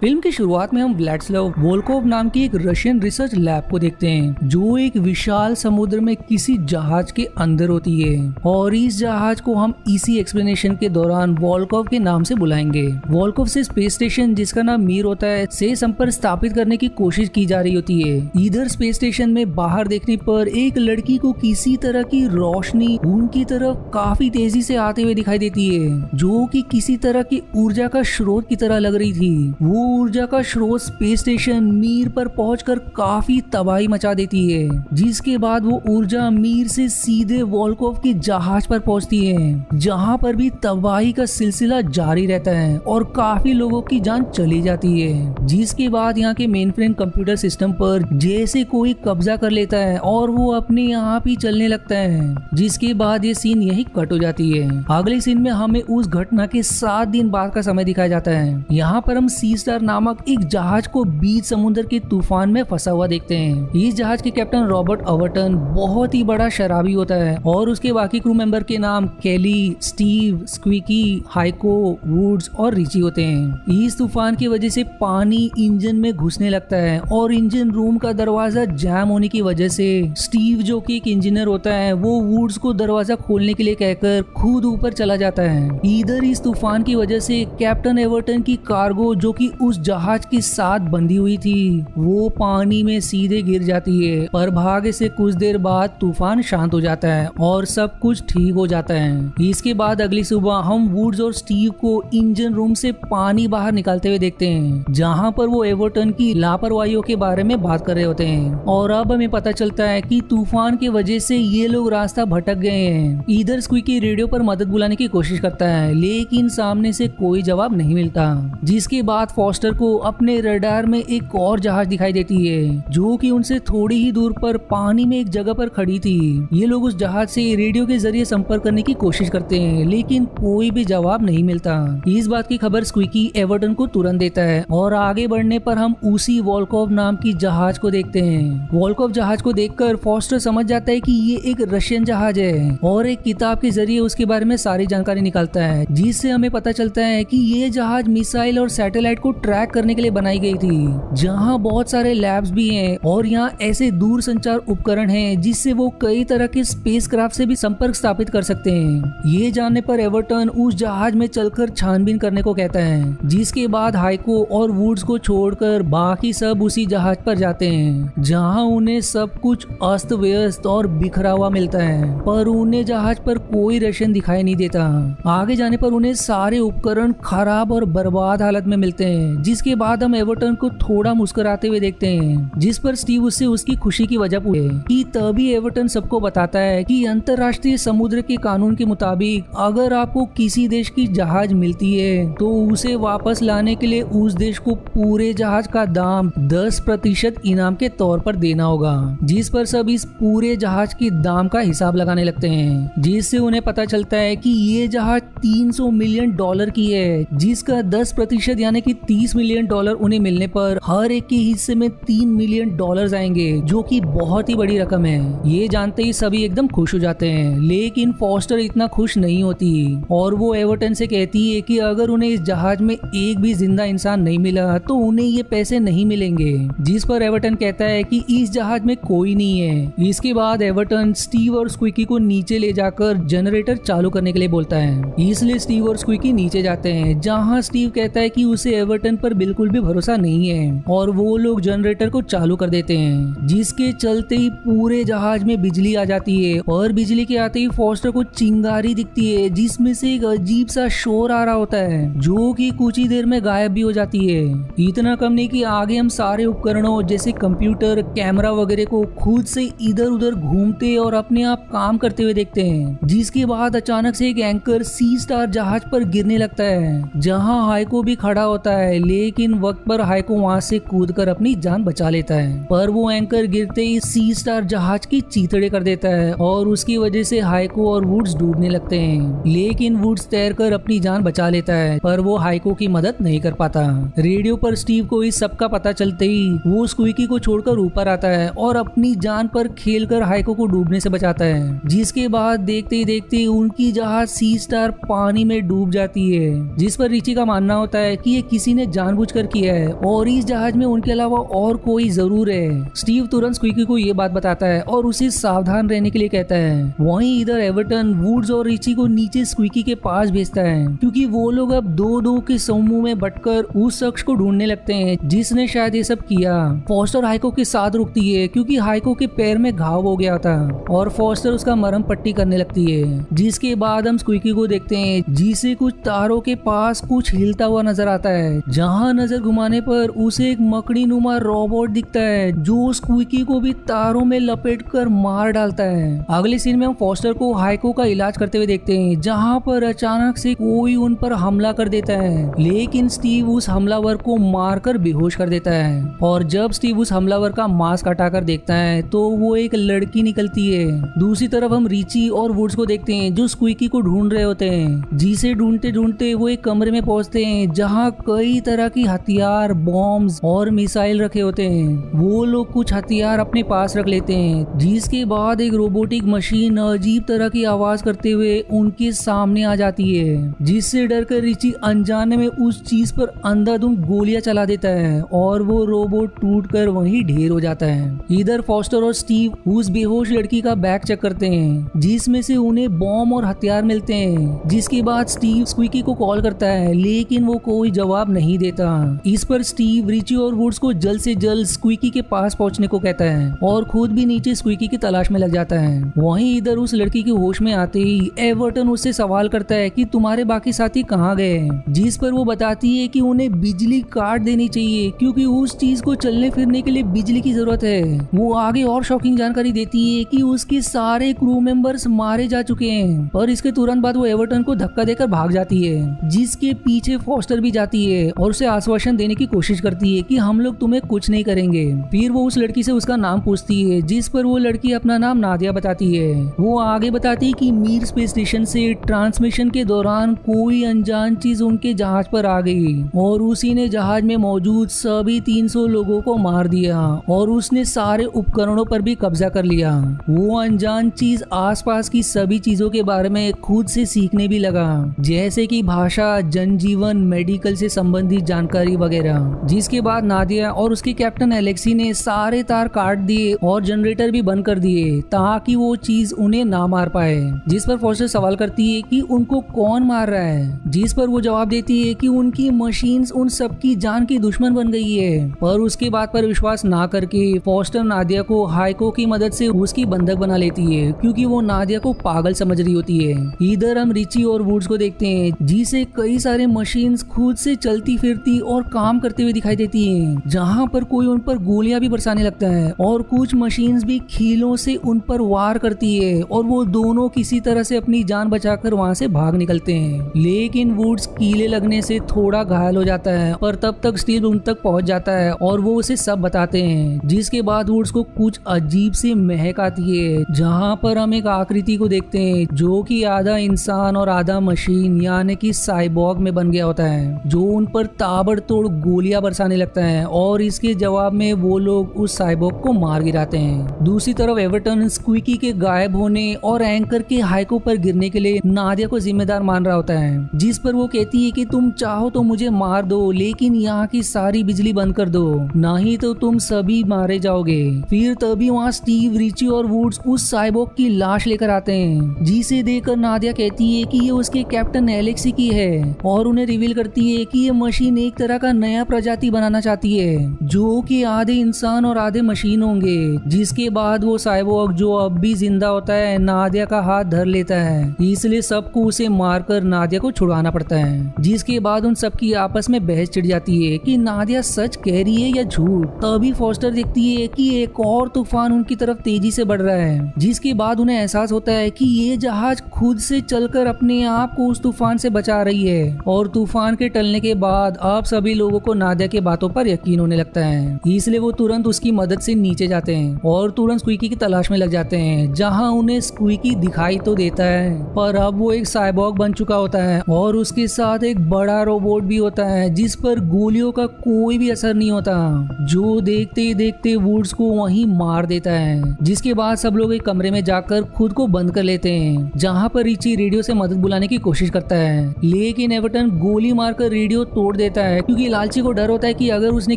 Film की शुरुआत में हम व्लादिस्लाव वोल्कोव नाम की एक रशियन रिसर्च लैब को देखते हैं जो एक विशाल समुद्र में किसी जहाज के अंदर होती है और इस जहाज को हम इसी एक्सप्लेनेशन के दौरान वोल्कोव के नाम से बुलाएंगे। वोल्कोव से स्पेस स्टेशन जिसका नाम मीर होता है से संपर्क स्थापित करने की कोशिश की जा रही होती है। इधर स्पेस स्टेशन में बाहर देखने पर एक लड़की को किसी तरह की रोशनी उनकी तरफ काफी तेजी से आते हुए दिखाई देती है जो कि किसी तरह की ऊर्जा का स्रोत की तरह लग रही थी। वो ऊर्जा का स्रोत स्पेस स्टेशन मीर पर पहुंचकर काफी तबाही मचा देती है, जिसके बाद वो ऊर्जा मीर से सीधे वोल्कोव के जहाज पर पहुंचती है जहां पर भी तबाही का सिलसिला जारी रहता है और काफी लोगों की जान चली जाती है। जिसके बाद यहाँ के मेन फ्रेम कंप्यूटर सिस्टम पर जैसे कोई कब्जा कर लेता है और वो अपने आप ही चलने लगता है। जिसके बाद ये सीन यही कट हो जाती है। अगले सीन में हमें उस घटना के 7 दिन बाद का समय दिखाया जाता है। यहाँ पर हम सी स्टार नामक एक जहाज को बीच समुद्र के तूफान में फंसा हुआ देखते हैं। इस जहाज के कैप्टन रॉबर्ट अवर्टन बहुत ही बड़ा शराबी होता है और उसके बाकी क्रू मेंबर के नाम केली, स्टीव, स्क्विकी, हाइको, वुड्स और रिची होते हैं। इस तूफान की वजह से पानी इंजन में घुसने लगता है और इंजन रूम का दरवाजा जैम होने की वजह से स्टीव जो कि एक इंजीनियर होता है वो वुड्स को दरवाजा खोलने के लिए कहकर खुद ऊपर चला जाता है। इधर इस तूफान की वजह से कैप्टन एवर्टन की कार्गो जो कि उस जहाज के साथ बंधी हुई थी वो पानी में सीधे गिर जाती है, पर भाग्य से कुछ देर बाद तूफान शांत हो जाता है और सब कुछ ठीक हो जाता है। इसके बाद अगली सुबह हम वुड्स और स्टीव को इंजन रूम से पानी बाहर निकालते हुए देखते हैं जहां पर वो एवर्टन की लापरवाहियों के बारे में बात कर रहे होते हैं और अब हमें पता चलता है कि तूफान की वजह से ये लोग रास्ता भटक गए हैं। इधर स्क्विकी रेडियो पर मदद बुलाने की कोशिश करता है लेकिन सामने से कोई जवाब नहीं मिलता। जिसके बाद फॉस्टर को अपने रडार में एक और जहाज दिखाई देती है जो कि उनसे थोड़ी ही दूर पर पानी में एक जगह पर खड़ी थी। ये लोग उस जहाज से रेडियो के जरिए संपर्क करने की कोशिश करते हैं लेकिन कोई भी जवाब नहीं मिलता। इस बात की खबर स्क्विकी एवर्टन को तुरंत देता है और आगे बढ़ने पर हम उसी वोल्कोव नाम की जहाज को देखते हैं। वोल्कोव जहाज को देखकर फॉस्टर समझ जाता है कि ये एक रशियन जहाज है और एक किताब के जरिए उसके बारे में सारी जानकारी निकालता है जिससे हमें पता चलता है कि ये जहाज मिसाइल और सैटेलाइट को ट्रैक करने के लिए बनाई गई थी जहां बहुत सारे लैब्स भी हैं और यहाँ ऐसे दूर संचार उपकरण हैं जिससे वो कई तरह के स्पेसक्राफ्ट से भी संपर्क स्थापित कर सकते हैं। ये जानने पर एवर्टन उस जहाज में चलकर छानबीन करने को कहता है। जिसके बाद हाइको और वुड्स को छोड़कर बाकी सब उसी जहाज पर जाते हैं जहां उन्हें सब कुछ अस्त व्यस्त और बिखरा हुआ मिलता है, पर उन्हें जहाज पर कोई रशियन दिखाई नहीं देता। आगे जाने पर उन्हें सारे उपकरण खराब और बर्बाद हालत में मिलते हैं। जिसके बाद हम एवर्टन को थोड़ा मुस्कुराते हुए देखते हैं जिस पर स्टीव उससे उसकी खुशी की वजह पूछे कि तभी एवर्टन सबको बताता है कि अंतरराष्ट्रीय समुद्र के कानून के मुताबिक अगर आपको किसी देश की जहाज मिलती है तो उसे वापस लाने के लिए उस देश को पूरे जहाज का दाम 10% इनाम के तौर पर देना होगा। जिस पर सब इस पूरे जहाज के दाम का हिसाब लगाने लगते हैं जिससे उन्हें पता चलता है कि ये जहाज $300 मिलियन की है जिसका 10% यानी कि $30 मिलियन उन्हें मिलने पर हर एक के हिस्से में $3 मिलियन आएंगे जो कि बहुत ही बड़ी रकम है। ये जानते ही सभी एकदम खुश हो जाते हैं लेकिन फॉस्टर इतना खुश नहीं होती और वो एवर्टन से कहती है कि अगर उन्हें इस जहाज में एक भी जिंदा इंसान नहीं मिला तो उन्हें ये पैसे नहीं मिलेंगे। जिस पर एवर्टन कहता है कि इस जहाज में कोई नहीं है। इसके बाद एवर्टन स्टीव और स्क्विकी को नीचे ले जाकर जनरेटर चालू करने के लिए बोलता है, इसलिए स्टीव और स्क्विकी नीचे जाते हैं जहां स्टीव कहता है कि उसे एवर्टन पर बिल्कुल भी भरोसा नहीं है और वो लोग जनरेटर को चालू कर देते हैं जिसके चलते ही पूरे जहाज में बिजली आ जाती है और बिजली के आते ही फॉस्टर को चिंगारी दिखती है जिसमें से एक अजीब सा शोर आ रहा होता है जो कि कुछ ही देर में गायब भी हो जाती है। इतना कम नहीं कि आगे हम सारे उपकरणों जैसे कंप्यूटर, कैमरा वगैरह को खुद से इधर उधर घूमते और अपने आप काम करते हुए देखते हैं। जिसके बाद अचानक से एक एंकर सी स्टार जहाज पर गिरने लगता है जहां हाइको भी खड़ा होता है लेकिन वक्त पर हाइको वहां से कूदकर अपनी जान बचा लेता है, पर वो एंकर गिरते ही सी स्टार जहाज की चीथड़े कर देता है और उसकी वजह से हाइको और वुड्स डूबने लगते हैं। लेकिन वुड्स तैरकर अपनी जान बचा लेता है पर वो हाइको की मदद नहीं कर पाता। रेडियो पर स्टीव को इस सब का पता चलते ही वो स्क्विकी को छोड़कर ऊपर आता है और अपनी जान पर खेलकर हाइको को डूबने से बचाता है। जिसके बाद देखते ही देखते उनकी जहाज सी स्टार पानी में डूब जाती है जिस पर रिची का मानना होता है कि ये किसी ने जानबूझकर किया है और इस जहाज में उनके अलावा और कोई जरूर है। स्टीव तुरंत स्क्विकी को ये बात बताता है और उसे सावधान रहने के लिए कहता है। वहीं इधर एवर्टन वुड्स और रिची को नीचे स्क्विकी के पास भेजता है क्योंकि वो लोग अब दो दो के समूह में बटकर उस शख्स को ढूंढने लगते हैं जिसने शायद ये सब किया। फॉस्टर हाइको के साथ रुकती है क्योंकि हाइको के पैर में घाव हो गया था और फॉस्टर उसका मरहम पट्टी करने लगती है। जिसके बाद हम स्क्विकी को देखते हैं जिसे कुछ तारों के पास कुछ हिलता हुआ नजर आता है, जहां नजर घुमाने पर उसे एक मकड़ी नुमा रोबोट दिखता है जो स्क्विकी को भी तारों में लपेट कर मार डालता है। अगले सीन में हम फॉस्टर को हाइको का इलाज करते हुए देखते हैं जहां पर अचानक से कोई उन पर हमला कर देता है, लेकिन स्टीव उस हमलावर को मारकर बेहोश कर देता है। और जब स्टीव उस हमलावर का मास्क हटाकर देखता है तो वो एक लड़की निकलती है। दूसरी तरफ हम रिची और वुड्स को देखते हैं जो स्क्विकी को ढूंढ रहे होते हैं। जिसे ढूंढते ढूंढते वो एक कमरे में पहुंचते हैं जहां कई तरह की हथियार, बॉम्ब्स और मिसाइल रखे होते हैं। वो लोग कुछ हथियार अपने पास रख लेते हैं जिसके बाद एक रोबोटिक मशीन अजीब तरह की आवाज करते हुए उनके सामने आ जाती है, जिससे डरकर रिची अनजाने में उस चीज पर अंधाधुंध गोलियां चला देता है और वो रोबोट टूटकर वहीं ढेर हो जाता है। इधर फॉस्टर और स्टीव उस बेहोश लड़की का बैग चेक करते हैं जिसमें से उन्हें बॉम्ब और हथियार मिलते हैं। जिसके बाद स्टीव स्क्विकी को कॉल करता है लेकिन वो कोई जवाब नहीं देता। इस पर स्टीव रिची और वुड्स को जल्द से जल्द स्क्विकी के पास पहुंचने को कहता है और खुद भी नीचे स्क्विकी की तलाश में लग जाता है। वहीं इधर उस लड़की के होश में आते ही एवर्टन उससे सवाल करता है कि तुम्हारे बाकी साथी कहाँ गए, जिस पर वो बताती है कि उन्हें बिजली काट देनी चाहिए क्योंकि उस चीज को चलने फिरने के लिए बिजली की जरूरत है। वो आगे और शॉकिंग जानकारी देती है कि उसके सारे क्रू मेंबर्स मारे जा चुके हैं, पर इसके तुरंत बाद वो एवर्टन को धक्का देकर भाग जाती है, जिसके पीछे फॉस्टर भी जाती है और उसे आश्वासन देने की कोशिश करती है कि हम लोग तुम्हें कुछ नहीं करेंगे। फिर वो उस लड़की से उसका नाम पूछती है, जिस पर वो लड़की अपना नाम नादिया बताती है। वो आगे बताती है कि मीर स्पेस स्टेशन से ट्रांसमिशन के दौरान कोई अनजान चीज उनके जहाज पर आ गई और उसी ने जहाज में मौजूद सभी 300 लोगों को मार दिया और उसने सारे उपकरणों पर भी कब्जा कर लिया। वो अनजान चीज आसपास की सभी चीजों के बारे में खुद से सीखने भी लगा, जैसे कि भाषा, जनजीवन, मेडिकल से संबंधित जानकारी वगैरह। जिसके बाद नादिया और उसके कैप्टन एलेक्सी ने सारे तार काट दिए और जनरेटर भी बंद कर दिए ताकि वो चीज उन्हें ना मार पाए। जिस पर फॉस्टर सवाल करती है कि उनको कौन मार रहा है, जिस पर वो जवाब देती है कि उनकी मशीन्स उन सबकी जान की दुश्मन बन गई है। पर उसके बात पर विश्वास ना करके फॉस्टर नादिया को हाइको की मदद से उसकी बंधक बना लेती है क्योंकि वो नादिया को पागल समझ रही होती है। इधर हम रिची और वुड्स को देखते हैं जिसे कई सारे मशीन्स खुद से चलती फिरती और काम करते हुए दिखाई देती हैं, जहां पर कोई उन पर गोलियां भी बरसाने लगता है और कुछ मशीन्स भी खीलों से उन पर वार करती है और वो दोनों किसी तरह से अपनी जान बचाकर वहां से भाग निकलते हैं। लेकिन वुड्स कीले लगने से थोड़ा घायल हो जाता है, पर तब तक स्टीव उन तक पहुंच जाता है और वो उसे सब बताते हैं। जिसके बाद वुड्स को कुछ अजीब सी महक आती है, जहां पर हम एक आकृति को देखते हैं जो कि आधा इंसान और आधा मशीन यानी कि साइबॉग में बन गया होता है, जो उन पर ताबड़तोड़ गोलियां बरसाने लगता है और इसके जवाब में वो लोग उस साइबॉग को मार गिराते हैं। दूसरी तरफ एवर्टन स्क्विकी के गायब होने और एंकर के हाइको पर गिरने के लिए नादिया को जिम्मेदार मान रहा होता है, जिस पर वो कहती है कि तुम चाहो तो मुझे मार दो लेकिन यहाँ की सारी बिजली बंद कर दो, नहीं तो तुम सभी मारे जाओगे। फिर तभी वहाँ स्टीव, रिची और वुड्स उस साइबॉग की लाश लेकर आते हैं, जिसे देखकर नादिया कहती है कि ये उसके कैप्टन एलेक्सी की है और उन्हें रिवील करती है कि ये मशीन एक तरह का नया प्रजाति बनाना चाहती है जो कि आधे इंसान और आधे मशीन होंगे। जिसके बाद वो साइबॉग जो अब भी जिंदा होता है नादिया का हाथ धर लेता है, इसलिए सबको उसे मारकर नादिया को छुड़ाना पड़ता है। जिसके बाद उन सबकी आपस में बहस छिड़ जाती है कि नादिया सच कह रही है या झूठ। तभी फॉस्टर देखती है कि एक और तूफान उनकी तरफ तेजी से बढ़ रहा है, जिसके बाद उन्हें एहसास होता है कि ये जहाज खुद से चलकर अपने आप को उस तूफान से बचा रही है। और तूफान के टलने के बाद अब सभी लोगों को नादिया के बातों पर यकीन होने लगता है, इसलिए वो तुरंत उसकी मदद से नीचे जाते हैं और तुरंत स्क्विकी की तलाश में लग जाते हैं, जहां उन्हें स्क्विकी दिखाई तो देता है पर अब वो एक साइबॉग बन चुका होता है और उसके साथ एक बड़ा रोबोट भी होता है जिस पर गोलियों का कोई भी असर नहीं होता, जो देखते ही देखते वुड्स को वहीं मार देता है। जिसके बाद सब लोग एक कमरे में जाकर खुद को बंद कर लेते हैं, जहां पर रिची रेडियो से मदद बुलाने की कोशिश करता है, लेकिन एवर्टन गोली मारकर रेडियो तोड़ छोड़ देता है, क्योंकि लालची को डर होता है कि अगर उसने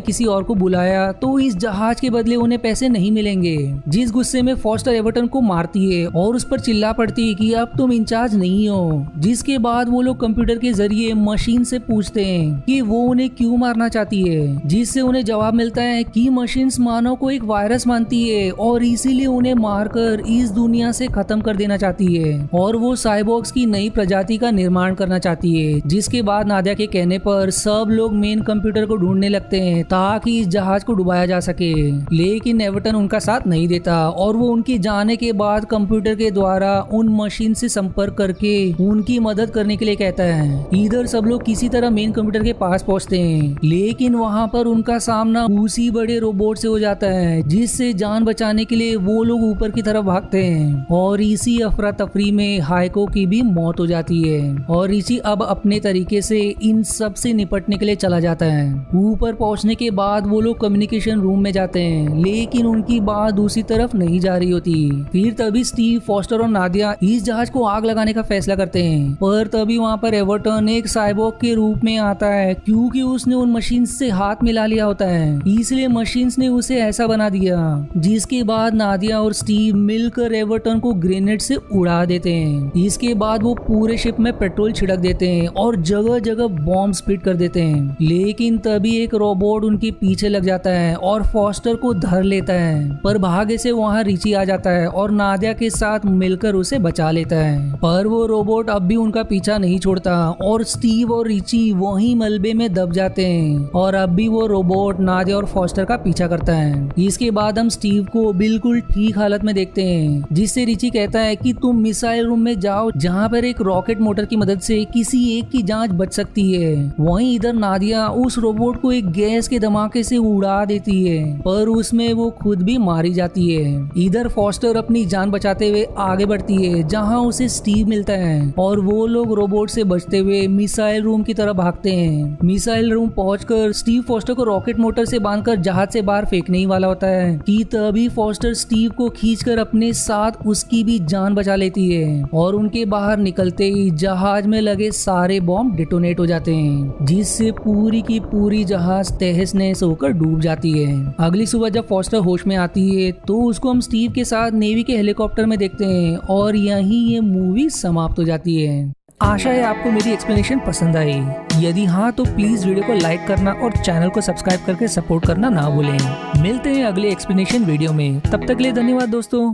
किसी और को बुलाया तो इस जहाज के बदले उन्हें पैसे नहीं मिलेंगे। जिस गुस्से में फॉस्टर एवर्टन को मारती है और उस पर चिल्ला पड़ती है कि अब तुम इंचार्ज नहीं हो। जिसके बाद वो लोग कंप्यूटर के जरिए मशीन से पूछते हैं कि वो उन्हें क्यों मारना चाहती है, जिससे उन्हें जवाब मिलता है कि मशीन्स मानव को एक वायरस मानती है और इसीलिए उन्हें मारकर इस दुनिया से खत्म कर देना चाहती है और वो साइबॉर्ग्स की नई प्रजाति का निर्माण करना चाहती है। जिसके बाद नादिया के कहने पर सब लोग मेन कंप्यूटर को ढूंढने लगते हैं ताकि इस जहाज को डुबाया जा सके, लेकिन एवर्टन उनका साथ नहीं देता और वो उनके जाने के बाद कंप्यूटर के द्वारा उन मशीन से संपर्क करके उनकी मदद करने के लिए कहता है। इधर सब लोग किसी तरह मेन कंप्यूटर के पास पहुंचते हैं, लेकिन वहां पर उनका सामना उसी बड़े रोबोट से हो जाता है, जिससे जान बचाने के लिए वो लोग ऊपर की तरफ भागते हैं और इसी अफरा तफरी में हाइको की भी मौत हो जाती है और इसी अब अपने तरीके से इन सब से निपटने के लिए चला जाता है। ऊपर पहुंचने के बाद वो लोग कम्युनिकेशन रूम में जाते हैं, लेकिन उनकी बात दूसरी तरफ नहीं जा रही होती। फिर तभी स्टीव, फॉस्टर और नादिया इस जहाज को आग लगाने का फैसला करते हैं, पर तभी वहाँ पर एवर्टन एक साइबॉर्ग के रूप में आता है, क्योंकि उसने उन मशीन से हाथ मिला लिया होता है, इसलिए मशीन्स ने उसे ऐसा बना दिया। जिसके बाद नादिया और स्टीव मिलकर एवर्टन को ग्रेनेड से उड़ा देते हैं। इसके बाद वो पूरे शिप में पेट्रोल छिड़क देते हैं और जगह जगह बॉम्ब स्प्लिट कर देते हैं, लेकिन तभी एक रोबोट उनके पीछे लग जाता है और फॉस्टर को धर लेता है, पर भाग्य से वहाँ रिची आ जाता है और नादिया के साथ मिलकर उसे बचा लेता है। पर वो रोबोट अब भी उनका पीछा नहीं छोड़ता और स्टीव और रिची वहीं मलबे में दब जाते हैं और अब भी वो रोबोट नादिया और फॉस्टर का पीछा करता है। इसके बाद हम स्टीव को बिल्कुल ठीक हालत में देखते हैं, जिससे रिची कहता है कि तुम मिसाइल रूम में जाओ जहाँ पर एक रॉकेट मोटर की मदद से किसी एक की जांच बच सकती है। वहीं इधर नादिया उस रोबोट को एक गैस के धमाके से उड़ा देती है, पर उसमें वो खुद भी मारी जाती है। इधर फॉस्टर अपनी जान बचाते हुए आगे बढ़ती है, जहाँ उसे स्टीव मिलता है और वो लोग रोबोट से बचते हुए मिसाइल रूम की तरफ भागते हैं। मिसाइल रूम पहुंचकर स्टीव फॉस्टर को रॉकेट मोटर से बांधकर जहाज से बाहर फेंकने ही वाला होता है कि तभी फॉस्टर स्टीव को खींचकर अपने साथ उसकी भी जान बचा लेती है और उनके बाहर निकलते ही जहाज में लगे सारे बॉम्ब डिटोनेट हो जाते हैं, जिससे पूरी की पूरी जहाज तहस नहस होकर डूब जाती है। अगली सुबह जब फॉस्टर होश में आती है तो उसको हम स्टीव के साथ नेवी के हेलीकॉप्टर में देखते हैं और यहीं ये मूवी समाप्त हो जाती है। आशा है आपको मेरी एक्सप्लेनेशन पसंद आई। यदि हाँ तो प्लीज वीडियो को लाइक करना और चैनल को सब्सक्राइब करके सपोर्ट करना ना भूलें। मिलते हैं अगले एक्सप्लेनेशन वीडियो में, तब तक के लिए धन्यवाद दोस्तों।